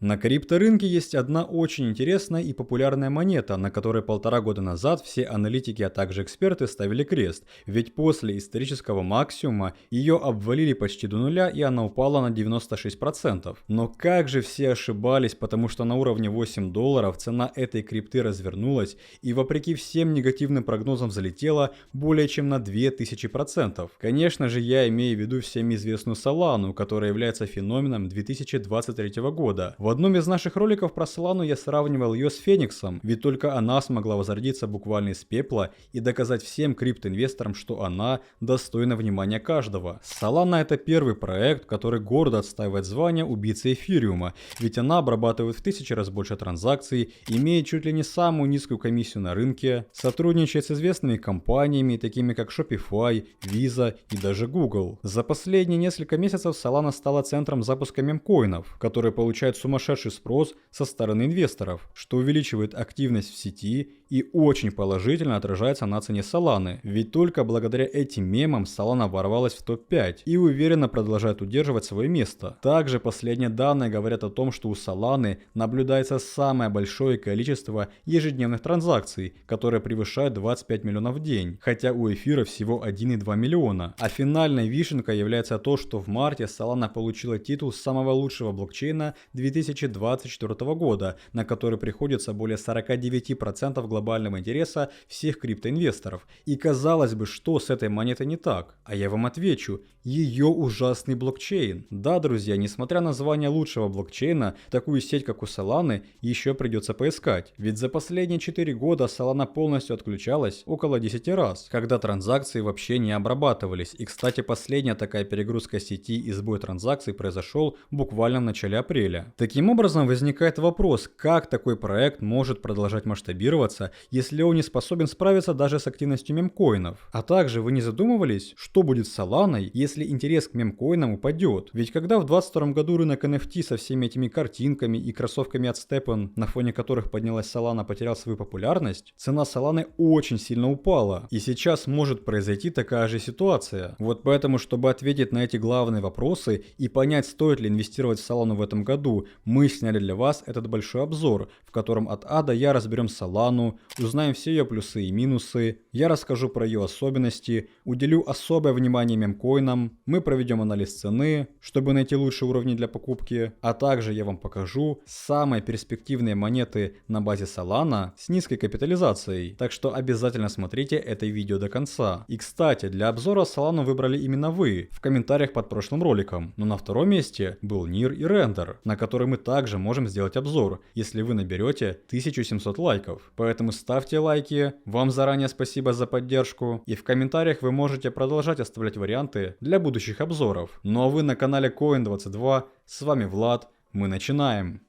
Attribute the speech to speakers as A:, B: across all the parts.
A: На крипторынке есть одна очень интересная и популярная монета, на которой 1,5 года назад все аналитики, а также эксперты ставили крест, ведь после исторического максимума ее обвалили почти до нуля и она упала на 96%. Но как же все ошибались, потому что на уровне $8 цена этой крипты развернулась и вопреки всем негативным прогнозам залетела более чем на 2000%. Конечно же, я имею в виду всем известную Solana, которая является феноменом 2023 года. В одном из наших роликов про Solana я сравнивал ее с Фениксом, ведь только она смогла возродиться буквально из пепла и доказать всем криптоинвесторам, что она достойна внимания каждого. Solana — это первый проект, который гордо отстаивает звание убийцы эфириума, ведь она обрабатывает в 1000 раз больше транзакций, имеет чуть ли не самую низкую комиссию на рынке, сотрудничает с известными компаниями, такими как Shopify, Visa и даже Google. За последние несколько месяцев Solana стала центром запуска мемкоинов, которые получают сумасшедший спрос со стороны инвесторов, что увеличивает активность в сети и очень положительно отражается на цене Solana, ведь только благодаря этим мемам Solana ворвалась в топ-5 и уверенно продолжает удерживать свое место. Также последние данные говорят о том, что у Solana наблюдается самое большое количество ежедневных транзакций, которые превышают 25 миллионов в день, хотя у эфира всего 1,2 миллиона. А финальной вишенкой является то, что в марте Solana получила титул самого лучшего блокчейна 2024 года, на который приходится более 49% глобального интереса всех криптоинвесторов. И казалось бы, что с этой монетой не так? А я вам отвечу, ее ужасный блокчейн. Да, друзья, несмотря на звание лучшего блокчейна, такую сеть, как у Solana, еще придется поискать. Ведь за последние 4 года Solana полностью отключалась около 10 раз, когда транзакции вообще не обрабатывались. И, кстати, последняя такая перегрузка сети и сбой транзакций произошел буквально в начале апреля. Таким образом, возникает вопрос, как такой проект может продолжать масштабироваться, если он не способен справиться даже с активностью мемкоинов. А также вы не задумывались, что будет с Solana, если интерес к мемкоинам упадет? Ведь когда в 2022 году рынок NFT со всеми этими картинками и кроссовками от Stepn, на фоне которых поднялась Solana, потерял свою популярность, цена Solana очень сильно упала. И сейчас может произойти такая же ситуация. Вот поэтому, чтобы ответить на эти главные вопросы и понять, стоит ли инвестировать в Solana в этом году, мы сняли для вас этот большой обзор, в котором от А до Я разберем Solana, узнаем все ее плюсы и минусы, я расскажу про ее особенности, уделю особое внимание мемкоинам, мы проведем анализ цены, чтобы найти лучшие уровни для покупки, а также я вам покажу самые перспективные монеты на базе Solana с низкой капитализацией, так что обязательно смотрите это видео до конца. И кстати, для обзора Solana выбрали именно вы в комментариях под прошлым роликом, но на втором месте был NIR и Render, на который мы также можем сделать обзор, если вы наберете 1700 лайков. Поэтому ставьте лайки, вам заранее спасибо за поддержку, и в комментариях вы можете продолжать оставлять варианты для будущих обзоров. Ну а вы на канале Coin22, с вами Влад, мы начинаем.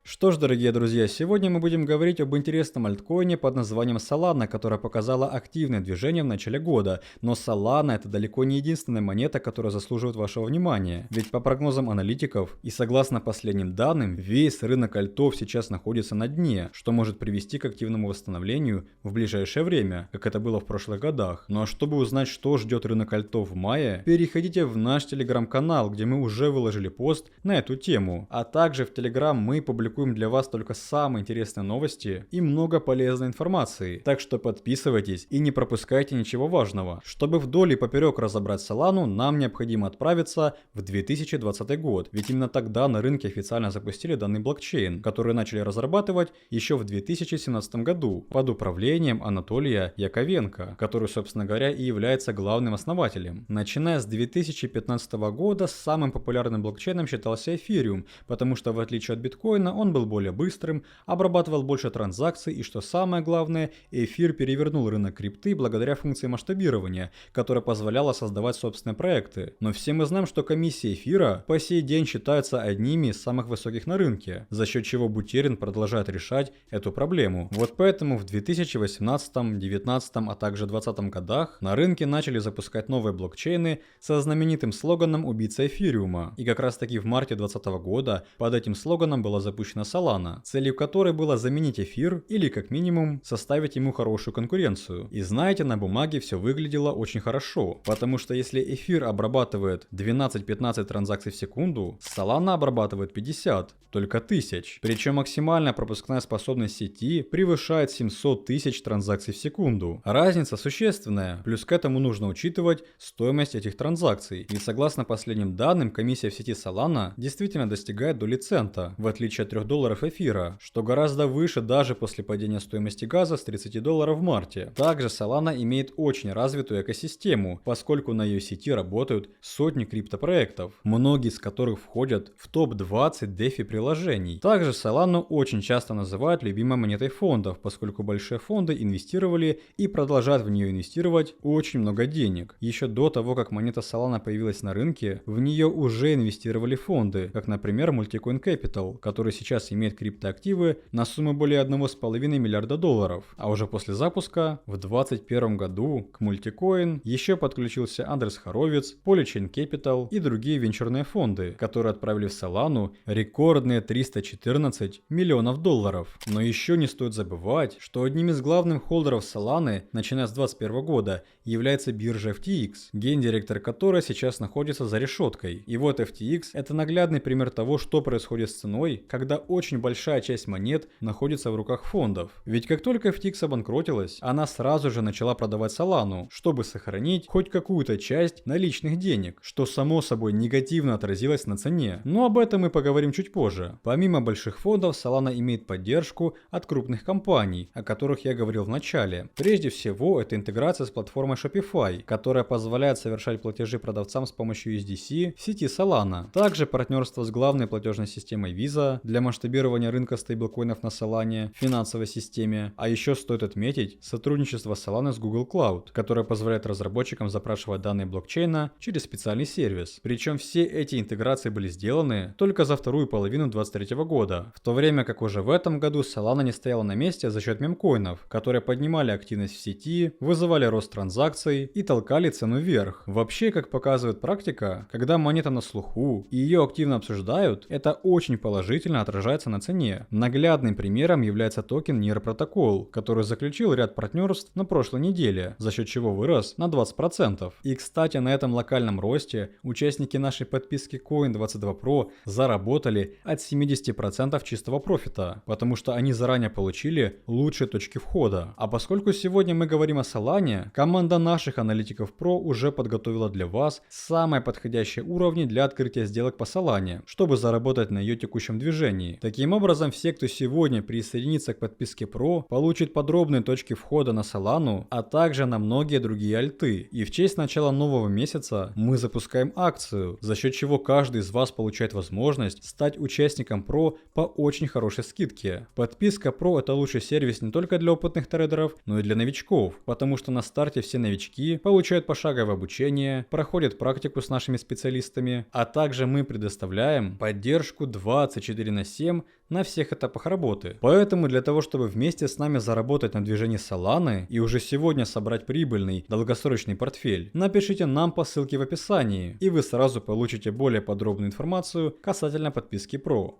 A: Что ж, дорогие друзья, сегодня мы будем говорить об интересном альткоине под названием Solana, которая показала активное движение в начале года. Но Solana — это далеко не единственная монета, которая заслуживает вашего внимания. Ведь по прогнозам аналитиков и согласно последним данным, весь рынок альтов сейчас находится на дне, что может привести к активному восстановлению в ближайшее время, как это было в прошлых годах. Ну а чтобы узнать, что ждет рынок альтов в мае, переходите в наш телеграм-канал, где мы уже выложили пост на эту тему. А также в телеграм мы публикуем для вас только самые интересные новости и много полезной информации. Так что подписывайтесь и не пропускайте ничего важного. Чтобы вдоль и поперек разобрать Solana, нам необходимо отправиться в 2020 год, ведь именно тогда на рынке официально запустили данный блокчейн, который начали разрабатывать еще в 2017 году под управлением Анатолия Яковенко, который, собственно говоря, и является главным основателем. Начиная с 2015 года самым популярным блокчейном считался Ethereum, потому что в отличие от биткоина он был более быстрым, обрабатывал больше транзакций и, что самое главное, эфир перевернул рынок крипты благодаря функции масштабирования, которая позволяла создавать собственные проекты. Но все мы знаем, что комиссии эфира по сей день считаются одними из самых высоких на рынке, за счет чего Бутерин продолжает решать эту проблему. Вот поэтому в 2018, 2019, а также 2020 годах на рынке начали запускать новые блокчейны со знаменитым слоганом «Убийца эфириума». И как раз таки в марте 2020 года под этим слоганом была запущена Solana, целью которой было заменить эфир или как минимум составить ему хорошую конкуренцию. И знаете, на бумаге все выглядело очень хорошо, потому что если эфир обрабатывает 12-15 транзакций в секунду, Solana обрабатывает 50, только тысяч. Причем максимальная пропускная способность сети превышает 700 тысяч транзакций в секунду. Разница существенная, плюс к этому нужно учитывать стоимость этих транзакций. И согласно последним данным, комиссия в сети Solana действительно достигает доли цента, в отличие от $3 эфира, что гораздо выше даже после падения стоимости газа с $30 в марте. Также Solana имеет очень развитую экосистему, поскольку на ее сети работают сотни криптопроектов, многие из которых входят в топ-20 DeFi приложений. Также Solana очень часто называют любимой монетой фондов, поскольку большие фонды инвестировали и продолжают в нее инвестировать очень много денег. Еще до того, как монета Solana появилась на рынке, в нее уже инвестировали фонды, как, например, Multicoin Capital, который сейчас имеет криптоактивы на сумму более $1,5 миллиарда. А уже после запуска, в 2021 году, к Multicoin еще подключился Андрес Хоровиц, Polychain Capital и другие венчурные фонды, которые отправили в Solana рекордные $314 миллионов. Но еще не стоит забывать, что одним из главных холдеров Solana, начиная с 2021 года, является биржа FTX, гендиректор которой сейчас находится за решеткой. И вот FTX – это наглядный пример того, что происходит с ценой, когда очень большая часть монет находится в руках фондов. Ведь как только FTX обанкротилась, она сразу же начала продавать Solana, чтобы сохранить хоть какую-то часть наличных денег, что само собой негативно отразилось на цене. Но об этом мы поговорим чуть позже. Помимо больших фондов, Solana имеет поддержку от крупных компаний, о которых я говорил в начале. Прежде всего, это интеграция с платформой Shopify, которая позволяет совершать платежи продавцам с помощью USDC в сети Solana. Также партнерство с главной платежной системой Visa для масштабирования рынка стейблкоинов на Solana в финансовой системе. А еще стоит отметить сотрудничество Solana с Google Cloud, которое позволяет разработчикам запрашивать данные блокчейна через специальный сервис. Причем все эти интеграции были сделаны только за вторую половину 2023 года, в то время как уже в этом году Solana не стояла на месте за счет мемкоинов, которые поднимали активность в сети, вызывали рост транзакций и толкали цену вверх. Вообще, как показывает практика, когда монета на слуху и ее активно обсуждают, это очень положительно отражается на цене. Наглядным примером является токен NEAR Protocol, который заключил ряд партнерств на прошлой неделе, за счет чего вырос на 20%. И кстати, на этом локальном росте участники нашей подписки Coin22 Pro заработали от 70% чистого профита, потому что они заранее получили лучшие точки входа. А поскольку сегодня мы говорим о Solana, команда наших аналитиков Pro уже подготовила для вас самые подходящие уровни для открытия сделок по Solana, чтобы заработать на ее текущем движении. Таким образом, все, кто сегодня присоединится к подписке Pro, получат подробные точки входа на Solana, а также на многие другие альты. И в честь начала нового месяца мы запускаем акцию, за счет чего каждый из вас получает возможность стать участником Pro по очень хорошей скидке. Подписка Pro — это лучший сервис не только для опытных трейдеров, но и для новичков, потому что на старте все новички получают пошаговое обучение, проходят практику с нашими специалистами, а также мы предоставляем поддержку 24/7 на всех этапах работы. Поэтому для того, чтобы вместе с нами заработать на движении Solana и уже сегодня собрать прибыльный долгосрочный портфель, напишите нам по ссылке в описании, и вы сразу получите более подробную информацию касательно подписки Pro.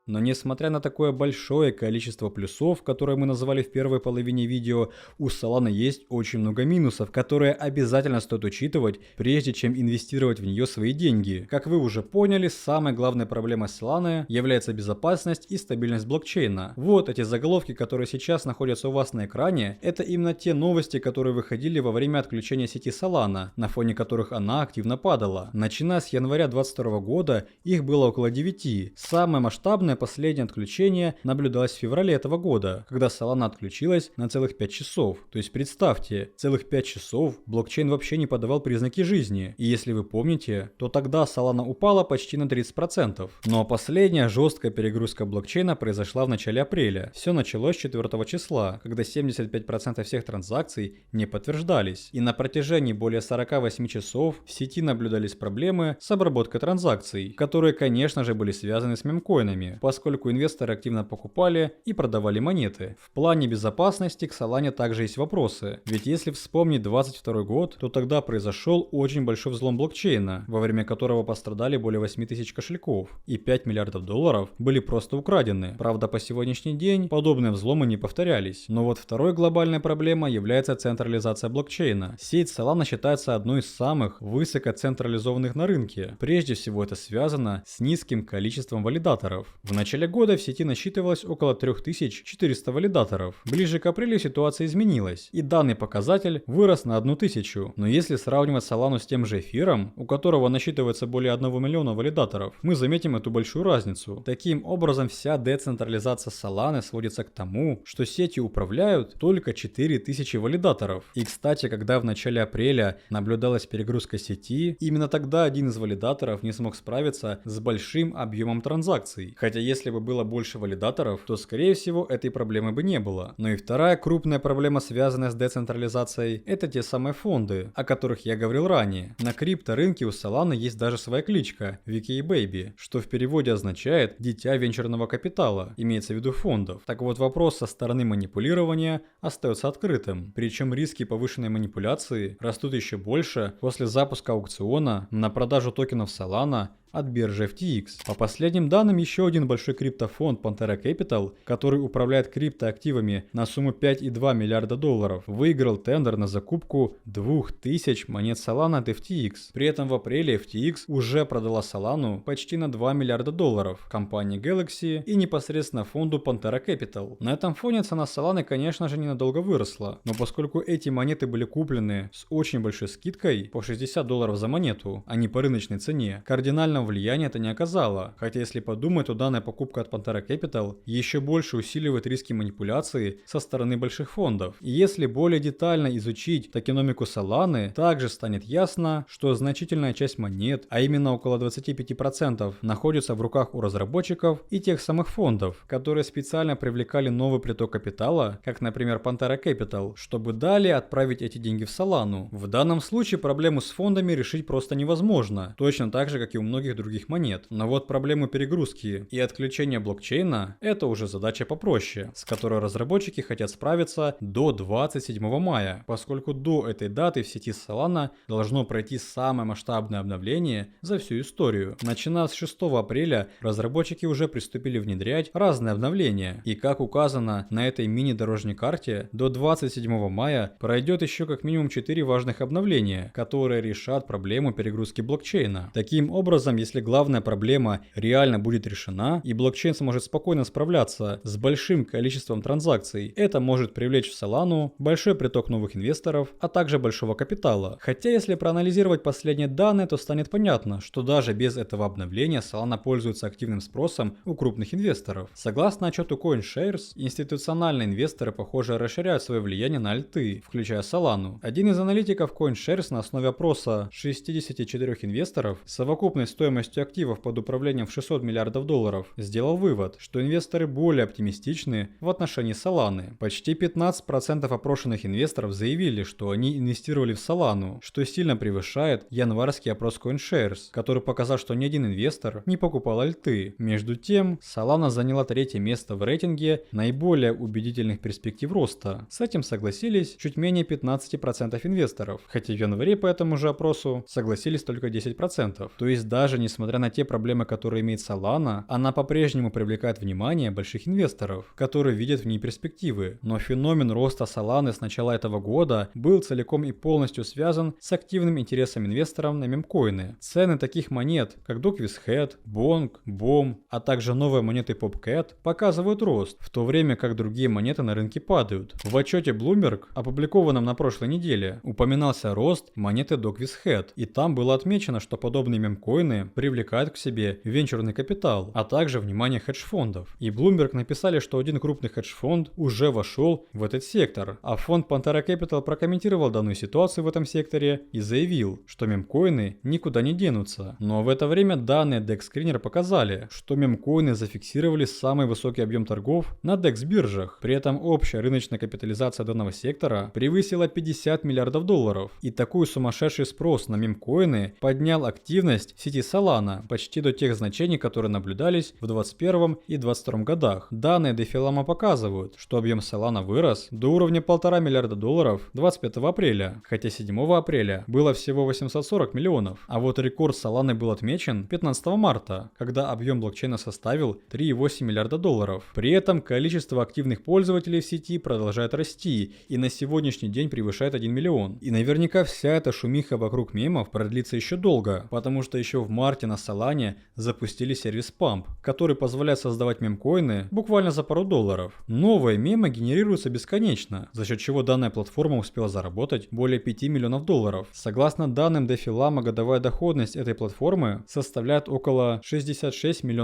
A: Но несмотря на такое большое количество плюсов, которые мы назвали в первой половине видео, у Solana есть очень много минусов, которые обязательно стоит учитывать, прежде чем инвестировать в нее свои деньги. Как вы уже поняли, самой главной проблемой Solana является безопасность и стабильность блокчейна. Вот эти заголовки, которые сейчас находятся у вас на экране, это именно те новости, которые выходили во время отключения сети Solana, на фоне которых она активно падала. Начиная с января 2022 года их было около 9. Самое масштабное последнее отключение наблюдалось в феврале этого года, когда Solana отключилась на целых 5 часов. То есть представьте, целых 5 часов блокчейн вообще не подавал признаки жизни. И если вы помните, то тогда Solana упала почти на 30%. Но последняя жесткая перегрузка блокчейна произошла в начале апреля. Все началось с 4 числа, когда 75% всех транзакций не подтверждались. И на протяжении более 48 часов в сети наблюдались проблемы с обработкой транзакций, которые, конечно же, были связаны с мемкоинами. поскольку инвесторы активно покупали и продавали монеты. В плане безопасности к Solana также есть вопросы, ведь если вспомнить 2022 год, то тогда произошел очень большой взлом блокчейна, во время которого пострадали более 8000 кошельков, и 5 миллиардов долларов были просто украдены. Правда, по сегодняшний день подобные взломы не повторялись. Но вот второй глобальной проблемой является централизация блокчейна. Сеть Solana считается одной из самых высокоцентрализованных на рынке. Прежде всего это связано с низким количеством валидаторов. В начале года в сети насчитывалось около 3400 валидаторов. Ближе к апрелю ситуация изменилась, и данный показатель вырос на 1000. Но если сравнивать Solana с тем же эфиром, у которого насчитывается более 1 миллиона валидаторов, мы заметим эту большую разницу. Таким образом, вся децентрализация Solana сводится к тому, что сетью управляют только 4000 валидаторов. И кстати, когда в начале апреля наблюдалась перегрузка сети, именно тогда один из валидаторов не смог справиться с большим объемом транзакций. Хотя если бы было больше валидаторов, то скорее всего этой проблемы бы не было. Но и вторая крупная проблема, связанная с децентрализацией, это те самые фонды, о которых я говорил ранее. На крипторынке у Solana есть даже своя кличка VK Baby, что в переводе означает «дитя венчурного капитала», имеется в виду фондов. Так вот, вопрос со стороны манипулирования остается открытым. Причем риски повышенной манипуляции растут еще больше после запуска аукциона на продажу токенов Solana от биржи FTX. По последним данным, еще один большой криптофонд Pantera Capital, который управляет криптоактивами на сумму 5,2 миллиарда долларов, выиграл тендер на закупку 2000 монет Solana от FTX. При этом в апреле FTX уже продала Solana почти на 2 миллиарда долларов компании Galaxy и непосредственно фонду Pantera Capital. На этом фоне цена Solana, конечно же, ненадолго выросла, но поскольку эти монеты были куплены с очень большой скидкой по $60 за монету, а не по рыночной цене, кардинально влияния это не оказало, хотя если подумать, то данная покупка от Pantera Capital еще больше усиливает риски манипуляции со стороны больших фондов. И если более детально изучить токеномику Solana, также станет ясно, что значительная часть монет, а именно около 25%, находится в руках у разработчиков и тех самых фондов, которые специально привлекали новый приток капитала, как, например, Pantera Capital, чтобы далее отправить эти деньги в Solana. В данном случае проблему с фондами решить просто невозможно, точно так же, как и у многих других монет. Но вот проблему перегрузки и отключения блокчейна — это уже задача попроще, с которой разработчики хотят справиться до 27 мая, поскольку до этой даты в сети Solana должно пройти самое масштабное обновление за всю историю. Начиная с 6 апреля разработчики уже приступили внедрять разные обновления, и как указано на этой мини-дорожной карте, до 27 мая пройдет еще как минимум 4 важных обновления, которые решат проблему перегрузки блокчейна. Таким образом, если главная проблема реально будет решена и блокчейн сможет спокойно справляться с большим количеством транзакций, это может привлечь в Solana большой приток новых инвесторов, а также большого капитала. Хотя если проанализировать последние данные, то станет понятно, что даже без этого обновления Solana пользуется активным спросом у крупных инвесторов. Согласно отчету CoinShares, институциональные инвесторы, похоже, расширяют свое влияние на альты, включая Solana. Один из аналитиков CoinShares на основе опроса 64 инвесторов с совокупной стоимостью активов под управлением в 600 миллиардов долларов сделал вывод, что инвесторы более оптимистичны в отношении Solana. Почти 15% опрошенных инвесторов заявили, что они инвестировали в Solana, что сильно превышает январский опрос CoinShares, который показал, что ни один инвестор не покупал альты. Между тем, Solana заняла 3-е место в рейтинге наиболее убедительных перспектив роста. С этим согласились чуть менее 15% инвесторов, хотя в январе по этому же опросу согласились только 10%. То есть даже несмотря на те проблемы, которые имеет Solana, она по-прежнему привлекает внимание больших инвесторов, которые видят в ней перспективы. Но феномен роста Solana с начала этого года был целиком и полностью связан с активным интересом инвесторов на мемкоины. Цены таких монет, как DogWizHead, Bonk, BOM, а также новые монеты PopCat показывают рост, в то время как другие монеты на рынке падают. В отчете Bloomberg, опубликованном на прошлой неделе, упоминался рост монеты DogWizHead, и там было отмечено, что подобные мемкоины привлекают к себе венчурный капитал, а также внимание хедж-фондов. И Bloomberg написали, что один крупный хедж-фонд уже вошел в этот сектор, а фонд Pantera Capital прокомментировал данную ситуацию в этом секторе и заявил, что мемкоины никуда не денутся. Но в это время данные DEX Screener показали, что мемкоины зафиксировали самый высокий объем торгов на DEX биржах. При этом общая рыночная капитализация данного сектора превысила 50 миллиардов долларов. И такой сумасшедший спрос на мемкоины поднял активность в сети Solana почти до тех значений, которые наблюдались в 2021 и 2022 годах. Данные DeFi показывают, что объем Solana вырос до уровня $1,5 миллиарда 25 апреля, хотя 7 апреля было всего 840 миллионов. А вот рекорд Solana был отмечен 15 марта, когда объем блокчейна составил $3,8 миллиарда. При этом количество активных пользователей в сети продолжает расти и на сегодняшний день превышает 1 миллион. И наверняка вся эта шумиха вокруг мемов продлится еще долго, потому что еще в марте на Solana запустили сервис Pump, который позволяет создавать мемкоины буквально за пару долларов. Новые мемы генерируются бесконечно, за счет чего данная платформа успела заработать более $5 миллионов. Согласно данным DeFi годовая доходность этой платформы составляет около $66 миллионов.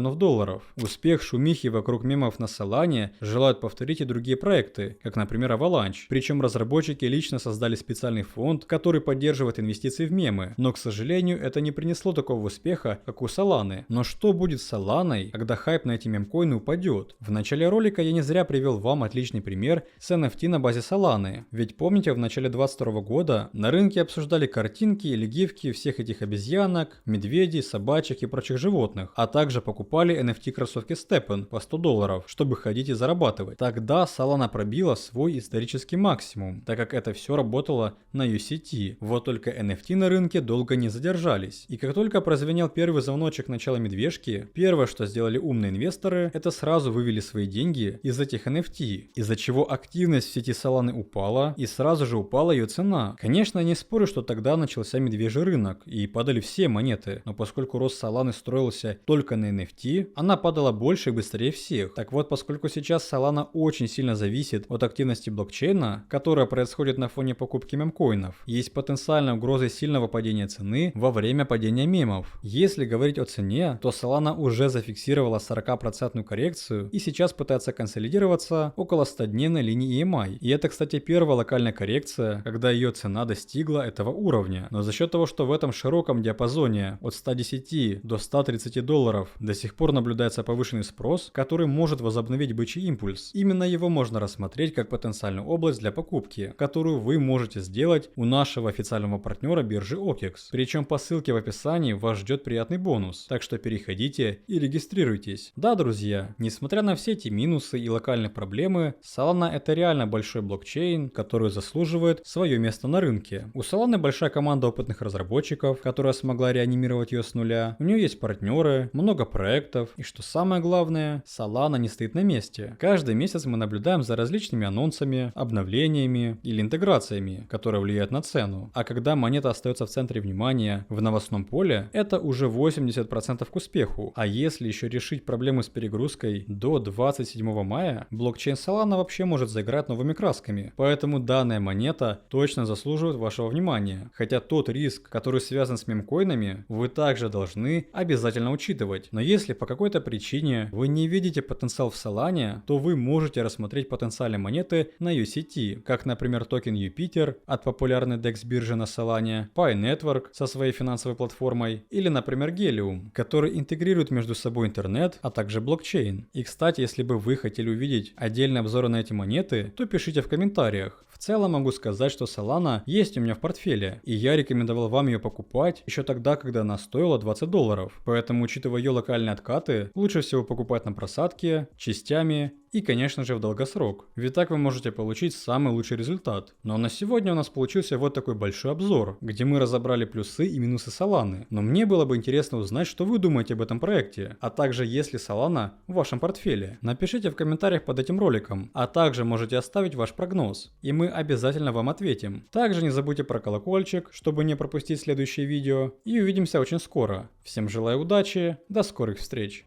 A: Успех шумихи вокруг мемов на Solana желают повторить и другие проекты, как, например, Avalanche. Причем разработчики лично создали специальный фонд, который поддерживает инвестиции в мемы. Но, к сожалению, это не принесло такого успеха, как у Solana. Но что будет с Solana, когда хайп на эти мемкоины упадет? В начале ролика я не зря привел вам отличный пример с NFT на базе Solana. Ведь помните, в начале 2022 года на рынке обсуждали картинки или гифки всех этих обезьянок, медведей, собачек и прочих животных, а также покупали NFT кроссовки Steppen по $100, чтобы ходить и зарабатывать. Тогда Solana пробила свой исторический максимум, так как это все работало на UST. Вот только NFT на рынке долго не задержались. И как только прозвенел первый звоночек начала медвежки, первое, что сделали умные инвесторы, это сразу вывели свои деньги из этих NFT, из-за чего активность в сети Solana упала и сразу же упала ее цена. Конечно, я не спорю, что тогда начался медвежий рынок и падали все монеты, но поскольку рост Solana строился только на NFT, она падала больше и быстрее всех. Так вот, поскольку сейчас Solana очень сильно зависит от активности блокчейна, которая происходит на фоне покупки мемкоинов, есть потенциальная угроза сильного падения цены во время падения мемов. Если говорить о цене, то Solana уже зафиксировала 40% коррекцию и сейчас пытается консолидироваться около 100-дневной линии EMI. И это, кстати, первая локальная коррекция, когда ее цена достигла этого уровня. Но за счет того, что в этом широком диапазоне от 110 до $130 до сих пор наблюдается повышенный спрос, который может возобновить бычий импульс. Именно его можно рассмотреть как потенциальную область для покупки, которую вы можете сделать у нашего официального партнера биржи OKEX. Причем по ссылке в описании вас ждет приятный бонус, так что переходите и регистрируйтесь. Да, друзья, несмотря на все эти минусы и локальные проблемы, Solana это реально большой блокчейн, который заслуживает свое место на рынке. У Solana большая команда опытных разработчиков, которая смогла реанимировать ее с нуля. У нее есть партнеры, много проектов, и что самое главное, Solana не стоит на месте. Каждый месяц мы наблюдаем за различными анонсами, обновлениями или интеграциями, которые влияют на цену. А когда монета остается в центре внимания в новостном поле, это уже 80% к успеху. А если еще решить проблему с перегрузкой до 27 мая, блокчейн Solana вообще может заиграть новыми красками. Поэтому данная монета точно заслуживает вашего внимания. Хотя тот риск, который связан с мемкоинами, вы также должны обязательно учитывать. Но если по какой-то причине вы не видите потенциал в Solana, то вы можете рассмотреть потенциальные монеты на UST, как, например, токен Юпитер от популярной DEX биржи на Solana, Pi Network со своей финансовой платформой или, например, Helium, который интегрирует между собой интернет, а также блокчейн. И, кстати, если бы вы хотели увидеть отдельные обзоры на эти монеты, то пишите в комментариях. В целом могу сказать, что Solana есть у меня в портфеле, и я рекомендовал вам ее покупать еще тогда, когда она стоила $20. Поэтому, учитывая ее локальные откаты, лучше всего покупать на просадке, частями и, конечно же, в долгосрок. Ведь так вы можете получить самый лучший результат. Но на сегодня у нас получился вот такой большой обзор, где мы разобрали плюсы и минусы Solana. Но мне было бы интересно узнать, что вы думаете об этом проекте, а также есть ли Solana в вашем портфеле. Напишите в комментариях под этим роликом, а также можете оставить ваш прогноз, и мы обязательно вам ответим. Также не забудьте про колокольчик, чтобы не пропустить следующие видео, и увидимся очень скоро. Всем желаю удачи, до скорых встреч!